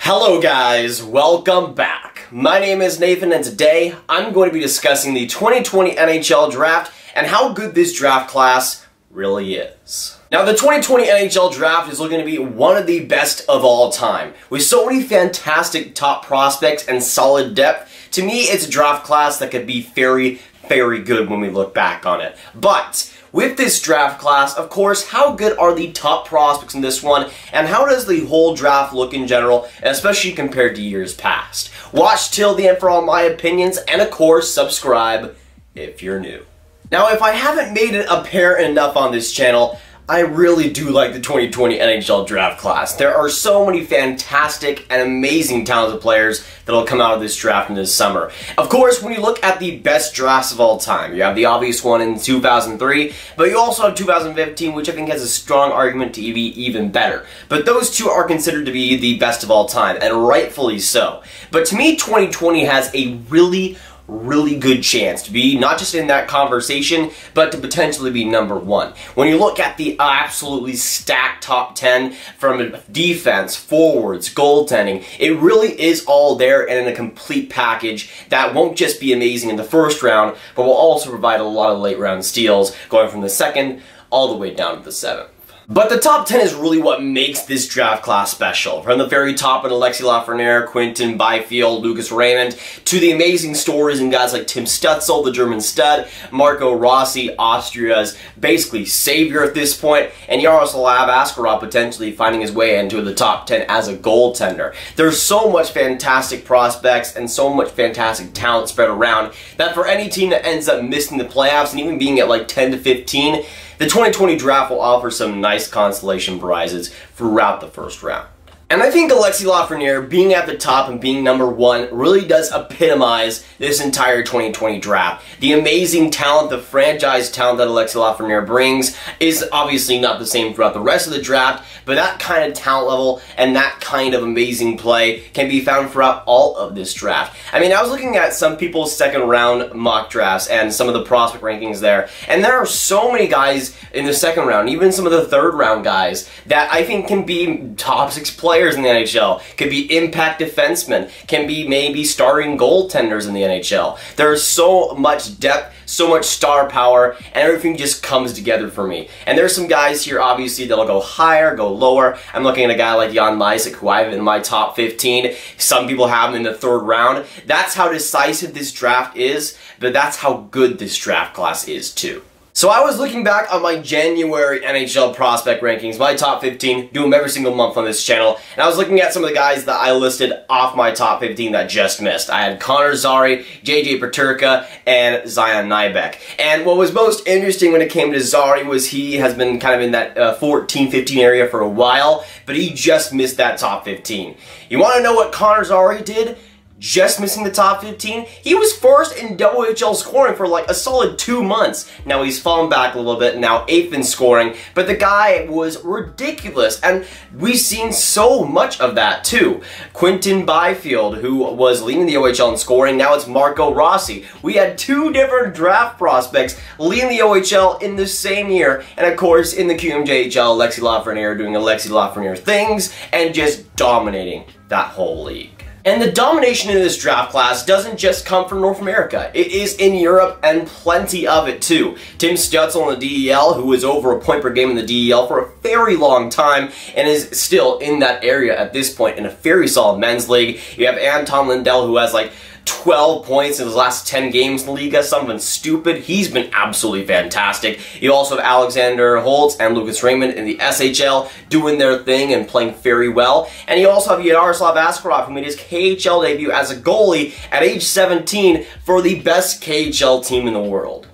Hello guys, welcome back. My name is Nathan and today I'm going to be discussing the 2020 NHL Draft and how good this draft class really is. Now the 2020 NHL Draft is looking to be one of the best of all time. With so many fantastic top prospects and solid depth, to me it's a draft class that could be very good when we look back on it. But with this draft class, of course, how good are the top prospects in this one, and how does the whole draft look in general, especially compared to years past? Watch till the end for all my opinions, and of course, subscribe if you're new. Now, if I haven't made it apparent enough on this channel, I really do like the 2020 NHL Draft class. There are so many fantastic and amazing talented players that'll come out of this draft in this summer. Of course, when you look at the best drafts of all time, you have the obvious one in 2003, but you also have 2015, which I think has a strong argument to be even better. But those two are considered to be the best of all time, and rightfully so. But to me, 2020 has a really good chance to be not just in that conversation, but to potentially be #1. When you look at the absolutely stacked top 10 from defense, forwards, goaltending, it really is all there and in a complete package that won't just be amazing in the first round, but will also provide a lot of late round steals going from the second all the way down to the 7th. But the top 10 is really what makes this draft class special. From the very top in Alexis Lafreniere, Quinton Byfield, Lucas Raymond, to the amazing stories in guys like Tim Stutzle, the German stud, Marco Rossi, Austria's basically savior at this point, and Yaroslav Askarov potentially finding his way into the top 10 as a goaltender. There's so much fantastic prospects and so much fantastic talent spread around that for any team that ends up missing the playoffs and even being at like 10 to 15, the 2020 draft will offer some nice consolation prizes throughout the first round. And I think Alexis Lafreniere being at the top and being #1 really does epitomize this entire 2020 draft. The amazing talent, the franchise talent that Alexis Lafreniere brings is obviously not the same throughout the rest of the draft, but that kind of talent level and that kind of amazing play can be found throughout all of this draft. I mean, I was looking at some people's second round mock drafts and some of the prospect rankings there, and there are so many guys in the second round, even some of the third round guys, that I think can be top 6 players in the NHL, could be impact defensemen, can be maybe starting goaltenders in the NHL. There's so much depth, so much star power, and everything just comes together for me. And there's some guys here, obviously, that'll go higher, go lower. I'm looking at a guy like Jan Mysak, who I have in my top 15. Some people have him in the 3rd round. That's how decisive this draft is, but that's how good this draft class is, too. So I was looking back on my January NHL prospect rankings, my top 15, do them every single month on this channel, and I was looking at some of the guys that I listed off my top 15 that just missed. I had Connor Zary, JJ Peterka, and Zion Nybeck. And what was most interesting when it came to Zary was he has been kind of in that 14-15 area for a while, but he just missed that top 15. You want to know what Connor Zary did? Just missing the top 15, he was first in WHL scoring for like a solid 2 months. Now he's fallen back a little bit, now 8th in scoring, but the guy was ridiculous, and we've seen so much of that too. Quinton Byfield, who was leading the OHL in scoring, now it's Marco Rossi. We had 2 different draft prospects leading the OHL in the same year, and of course in the QMJHL, Alexis Lafreniere doing Alexis Lafreniere things and just dominating that whole league. And the domination in this draft class doesn't just come from North America. It is in Europe, and plenty of it too. Tim Stutzle in the DEL, who was over a point per game in the DEL for a very long time, and is still in that area at this point in a very solid men's league. You have Anton Lindell, who has like 12 points in his last 10 games in the Liga, something stupid. He's been absolutely fantastic. You also have Alexander Holtz and Lucas Raymond in the SHL doing their thing and playing very well. And you also have Yaroslav Askarov, who made his KHL debut as a goalie at age 17 for the best KHL team in the world.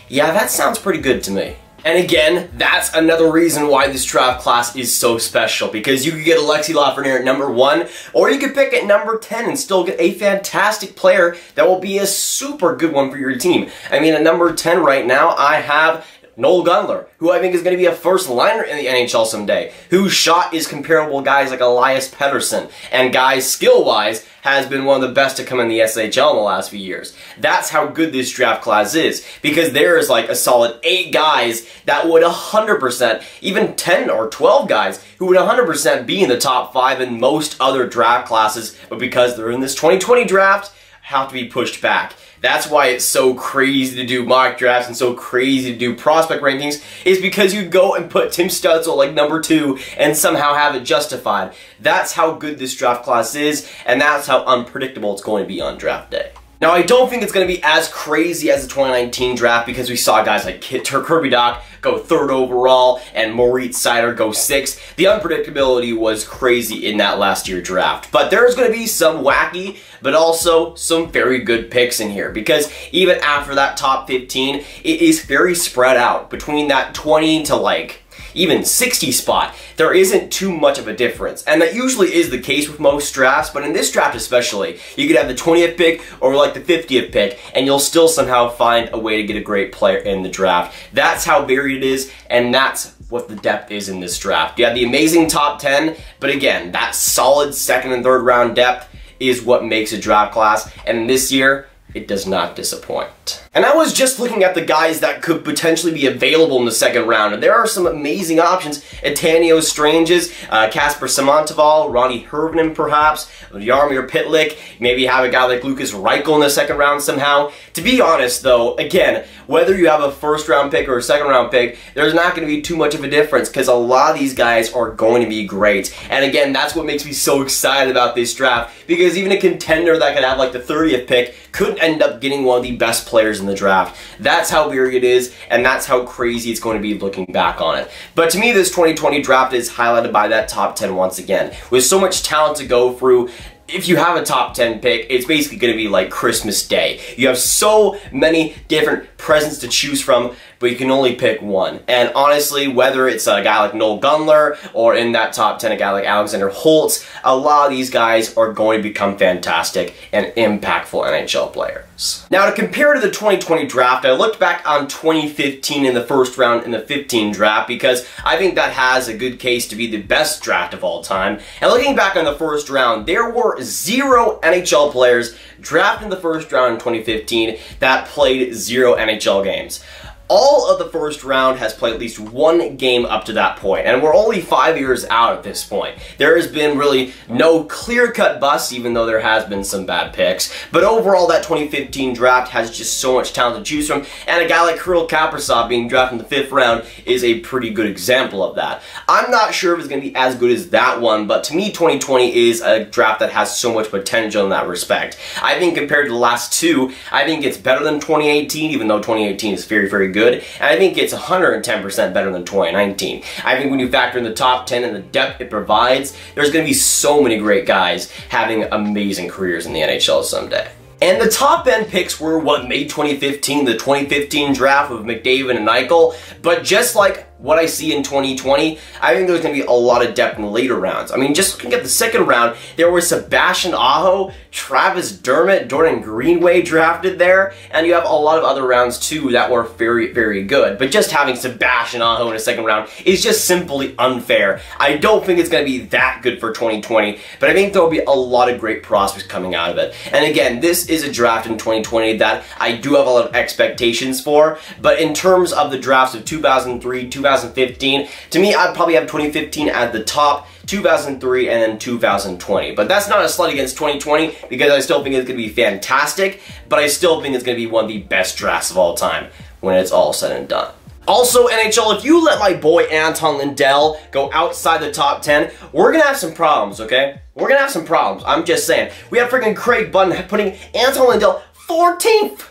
Yeah, that sounds pretty good to me. And again, that's another reason why this draft class is so special, because you could get Alexis Lafreniere at #1, or you could pick at #10 and still get a fantastic player that will be a super good one for your team. I mean, at #10 right now, I have Noel Gunler, who I think is going to be a first liner in the NHL someday, whose shot is comparable to guys like Elias Pettersson, and guys skill-wise has been one of the best to come in the SHL in the last few years. That's how good this draft class is, because there is like a solid 8 guys that would 100%, even 10 or 12 guys who would 100% be in the top 5 in most other draft classes, but because they're in this 2020 draft, have to be pushed back. That's why it's so crazy to do mock drafts and so crazy to do prospect rankings, is because you go and put Tim Stutzle like number 2 and somehow have it justified. That's how good this draft class is, and that's how unpredictable it's going to be on draft day. Now, I don't think it's going to be as crazy as the 2019 draft, because we saw guys like Kirby Dach go 3rd overall and Moritz Seider go 6th. The unpredictability was crazy in that last year draft. But there's going to be some wacky, but also some very good picks in here, because even after that top 15, it is very spread out. Between that 20 to like even 60 spot, there isn't too much of a difference. And that usually is the case with most drafts, but in this draft especially, you could have the 20th pick or like the 50th pick, and you'll still somehow find a way to get a great player in the draft. That's how varied it is, and that's what the depth is in this draft. You have the amazing top 10, but again, that solid 2nd and 3rd round depth is what makes a draft class, and this year, it does not disappoint. And I was just looking at the guys that could potentially be available in the 2nd round, and there are some amazing options. Etanio Stranges, Kasper Samantoval, Ronnie Hervnen perhaps, Jaromir Pitlick, maybe have a guy like Lucas Reichel in the 2nd round somehow. To be honest though, again, whether you have a 1st round pick or a 2nd round pick, there's not going to be too much of a difference, because a lot of these guys are going to be great. And again, that's what makes me so excited about this draft, because even a contender that could have like the 30th pick could end up getting one of the best players in the draft. That's how weird it is, and that's how crazy it's going to be looking back on it. But to me, this 2020 draft is highlighted by that top 10 once again. With so much talent to go through, if you have a top 10 pick, it's basically going to be like Christmas Day. You have so many different presents to choose from, but you can only pick one. And honestly, whether it's a guy like Noel Gunler, or in that top 10 a guy like Alexander Holtz, a lot of these guys are going to become fantastic and impactful NHL players. Now, to compare to the 2020 draft, I looked back on 2015 in the 1st round in the 15 draft, because I think that has a good case to be the best draft of all time. And looking back on the 1st round, there were 0 NHL players drafted in the 1st round in 2015 that played 0 NHL games. All of the 1st round has played at least 1 game up to that point, and we're only 5 years out at this point. There has been really no clear-cut busts, even though there has been some bad picks. But overall, that 2015 draft has just so much talent to choose from, and a guy like Kirill Kaprizov being drafted in the 5th round is a pretty good example of that. I'm not sure if it's going to be as good as that one, but to me, 2020 is a draft that has so much potential in that respect. I think compared to the last 2, I think it's better than 2018, even though 2018 is very, very good. And I think it's 110% better than 2019. I think when you factor in the top 10 and the depth it provides, there's going to be so many great guys having amazing careers in the NHL someday. And the top end picks were what made 2015 the 2015 draft with McDavid and Eichel, but just like what I see in 2020, I think there's going to be a lot of depth in the later rounds. I mean, just looking at the 2nd round, there was Sebastian Aho, Travis Dermott, Jordan Greenway drafted there, and you have a lot of other rounds too that were very, very good. But just having Sebastian Aho in a 2nd round is just simply unfair. I don't think it's going to be that good for 2020, but I think there will be a lot of great prospects coming out of it. And again, this is a draft in 2020 that I do have a lot of expectations for, but in terms of the drafts of 2003, 2015, to me, I'd probably have 2015 at the top, 2003, and then 2020. But that's not a slight against 2020, because I still think it's going to be fantastic, but I still think it's going to be one of the best drafts of all time when it's all said and done. Also, NHL, if you let my boy Anton Lindell go outside the top 10, we're going to have some problems, okay? We're going to have some problems. I'm just saying. We have freaking Craig Button putting Anton Lindell 14th.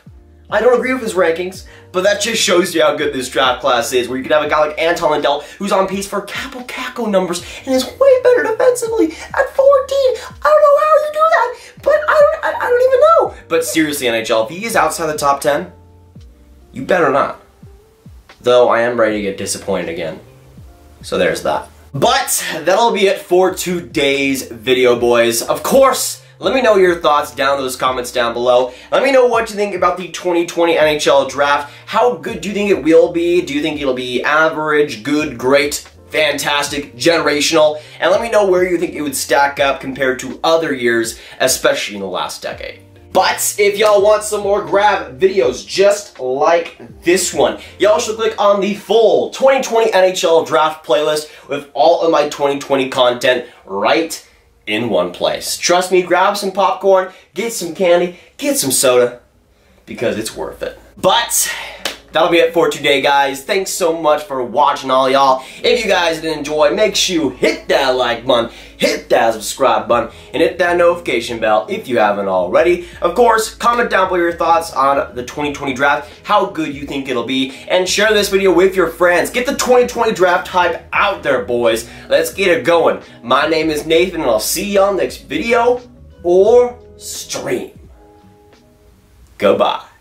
I don't agree with his rankings, but that just shows you how good this draft class is, where you can have a guy like Anton Lindell who's on pace for Capo Caco numbers and is way better defensively at 14. I don't know how you do that, but I don't even know. But seriously, NHL, if he is outside the top 10, you better not. Though I am ready to get disappointed again. So there's that. But that'll be it for today's video, boys. Of course, Let me know your thoughts down in those comments down below. Let me know what you think about the 2020 NHL Draft. How good do you think it will be? Do you think it'll be average, good, great, fantastic, generational? And let me know where you think it would stack up compared to other years, especially in the last decade. But if y'all want some more Grav videos just like this one, y'all should click on the full 2020 NHL Draft playlist with all of my 2020 content right in one place. Trust me, grab some popcorn, get some candy, get some soda, because it's worth it. But that'll be it for today, guys. Thanks so much for watching, all y'all. If you guys did enjoy, make sure you hit that like button, hit that subscribe button, and hit that notification bell if you haven't already. Of course, comment down below your thoughts on the 2020 draft, how good you think it'll be, and share this video with your friends. Get the 2020 draft hype out there, boys. Let's get it going. My name is Nathan, and I'll see y'all next video or stream. Goodbye.